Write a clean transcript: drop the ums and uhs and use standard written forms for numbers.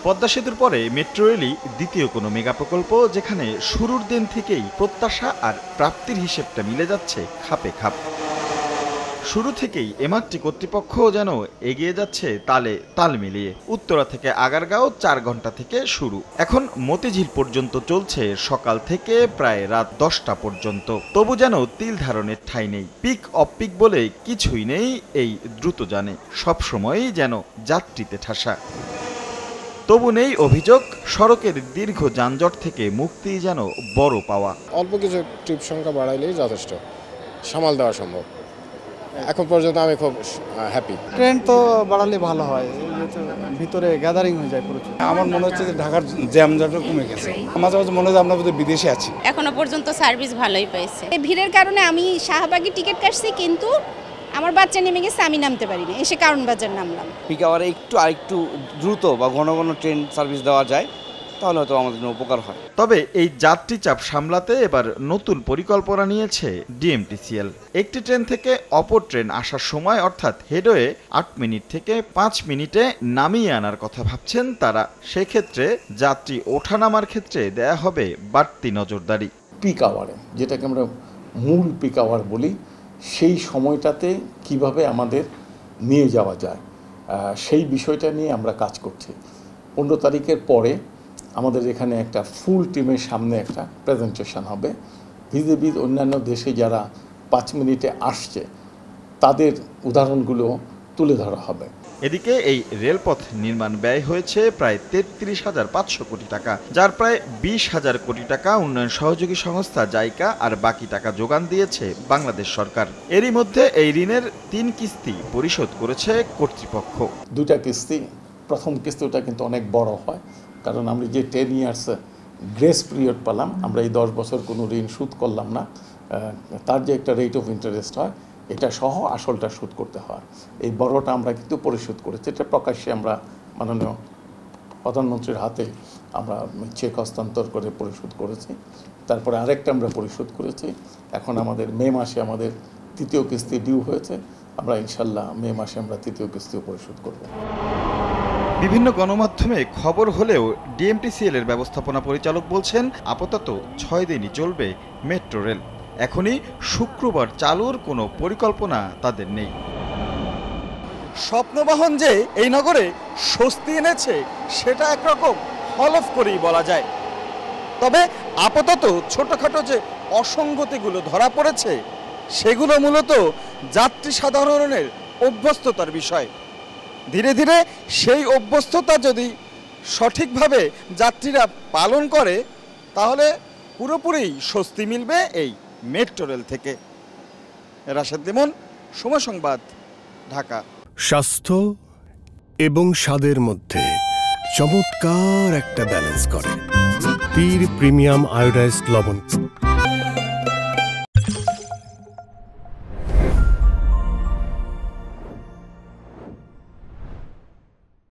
পদ্মা সেতুর পরে মেট্রো রেলই দ্বিতীয় কোনো মেগা প্রকল্প, যেখানে শুরুর দিন থেকেই প্রত্যাশা আর প্রাপ্তির হিসেবটা মিলে যাচ্ছে খাপে খাপ। শুরু থেকেই এমআরটি কর্তৃপক্ষ যেন এগিয়ে যাচ্ছে তালে তাল মিলিয়ে। উত্তরা থেকে আগারগাঁও 4 ঘন্টা থেকে শুরু, এখন মতিঝিল পর্যন্ত চলছে সকাল থেকে প্রায় রাত 10টা পর্যন্ত। তবু যেন তিল ধারণের ঠাঁই নেই। পিক অফ পিক বলে কিছুই নেই এই দ্রুতযানে, সবসময়ই যেন যাত্রীতে ঠাসা। তবু নেই অভিযোগ, সড়কের দীর্ঘ যানজট থেকে মুক্তি যেন বড় পাওয়া। অল্প কিছু ট্রিপ সংখ্যা বাড়াইলেই যথেষ্ট, সামাল দেওয়া সম্ভব। এখন পর্যন্ত আমি খুব হ্যাপি। ট্রেন তো বাড়ালে ভালো হয়, ভিতরে গ্যাদারিং হয়ে যায় প্রচুর। আমার মনে হচ্ছে যে ঢাকার জ্যামজটও কমে গেছে। মাঝে মাঝে মনে হয় আমরা বোধহয় বিদেশে আছি। এখনো পর্যন্ত সার্ভিস ভালোই পাইছে। ভিড়ের কারণে আমি শাহবাগে টিকিট কাটছি, কিন্তু আমার বাচ্চা নেমে গেছে, আমি নামতে পারিনি, এসে কারণ বাজার নামলাম। পিক আওয়ারে আরেকটু দ্রুত বা ঘন ঘন ট্রেন সার্ভিস দেওয়া যায়, তাহলে হয়তো আমাদের জন্য উপকার হয়। তবে এই যাত্রী চাপ সামলাতে এবার নতুন পরিকল্পনা নিয়েছে ডিএমটিসিএল। একটি ট্রেন থেকে অপর ট্রেন আসার সময় অর্থাৎ হেডওয়ে 8 মিনিট থেকে 5 মিনিটে নামিয়ে আনার কথা ভাবছেন তারা। সেক্ষেত্রে যাত্রী ওঠানামার ক্ষেত্রে দেয়া হবে বাড়তি নজরদারি। পিক আওয়ারে, যেটাকে আমরা মূল পিক আওয়ার বলি, সেই সময়টাতে কিভাবে আমাদের নিয়ে যাওয়া যায়, সেই বিষয়টা নিয়ে আমরা কাজ করছি। 15 তারিখের পরে আমাদের এখানে একটা ফুল টিমের সামনে একটা প্রেজেন্টেশন হবে। ভিজিবিজ অন্যান্য দেশে যারা 5 মিনিটে আসছে তাদের উদাহরণগুলো তুলে ধরা হবে। এদিকে এই রেলপথ নির্মাণ ব্যয় হয়েছে প্রায় 33,500 কোটি টাকা, যার প্রায় 20,000 কোটি টাকা উন্নয়ন সহযোগী সংস্থা জাইকা আর বাকি টাকা যোগান দিয়েছে বাংলাদেশ সরকার। এরই মধ্যে এই ঋণের 3 কিস্তি পরিশোধ করেছে কর্তৃপক্ষ। 2টা কিস্তি, প্রথম কিস্তিটা কিন্তু অনেক বড় হয়, কারণ আমরা যে 10 ইয়ার্স গ্রেস পিরিয়ড পেলাম, আমরা এই 10 বছর কোনো ঋণ শোধ করলাম না, তার যে একটা রেট অফ ইন্টারেস্ট হয়, এটা সহ আসলটা শোধ করতে হয়। এই বড়টা আমরা কিন্তু পরিশোধ করেছি, এটা প্রকাশ্যে আমরা মাননীয় প্রধানমন্ত্রীর হাতে আমরা চেক হস্তান্তর করে পরিশোধ করেছি। তারপরে আরেকটা আমরা পরিশোধ করেছি। এখন আমাদের মে মাসে আমাদের 3য় কিস্তি ডিউ হয়েছে, আমরা ইনশাল্লাহ মে মাসে আমরা 3য় কিস্তিও পরিশোধ করব। বিভিন্ন গণমাধ্যমে খবর হলেও ডিএমটিসিএল এর ব্যবস্থাপনা পরিচালক বলছেন আপাতত 6 দিনই চলবে মেট্রো রেল। এখনই শুক্রবার চালুর কোনো পরিকল্পনা তাদের নেই। স্বপ্নবাহন যে এই নগরে স্বস্তি এনেছে সেটা একরকম হলফ করেই বলা যায়। তবে আপাতত ছোটখাটো যে অসঙ্গতিগুলো ধরা পড়েছে সেগুলো মূলত যাত্রী সাধারণের অভ্যস্ততার বিষয়। ধীরে ধীরে সেই অভ্যস্ততা যদি সঠিকভাবে যাত্রীরা পালন করে তাহলে পুরোপুরি স্বস্তি মিলবে এই মেট্রো রেল থেকে। রাশেদ লিমন, সময় সংবাদ, ঢাকা। স্বাস্থ্য এবং স্বাদের মধ্যে চমৎকার একটা ব্যালেন্স করে পীর প্রিমিয়াম আয়োডাইজড লবণ।